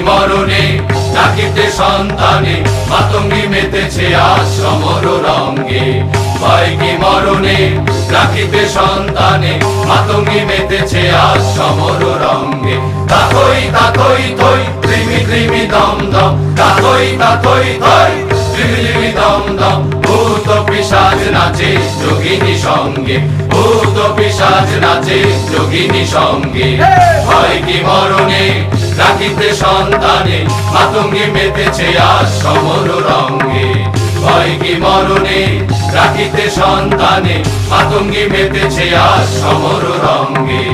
মরণে ডাকিতে সন্তানে মাতঙ্গী মেতেছে আজ সমর রঙ্গে। ভয় কি মরণে ডাকিতে সন্তানে মাতঙ্গী মেতেছে আজ সমর রঙ্গে। তাথই তাথই থই ত্রিমি ত্রিমি দম দম, তাথই তাথই থই ত্রিমি ত্রিমি দম দম। ভূত পিশাচ নাচে যোগিনী সঙ্গে, ভূত পিশাচ নাচে যোগিনী সঙ্গে। ভয় কি মরণে ডাকিতে সন্তানে মাতঙ্গী মেতেছে আজ সমর রঙ্গে। ভয় কি মরণে ডাকিতে সন্তানে মাতঙ্গী মেতেছে আজ সমর রঙ্গে।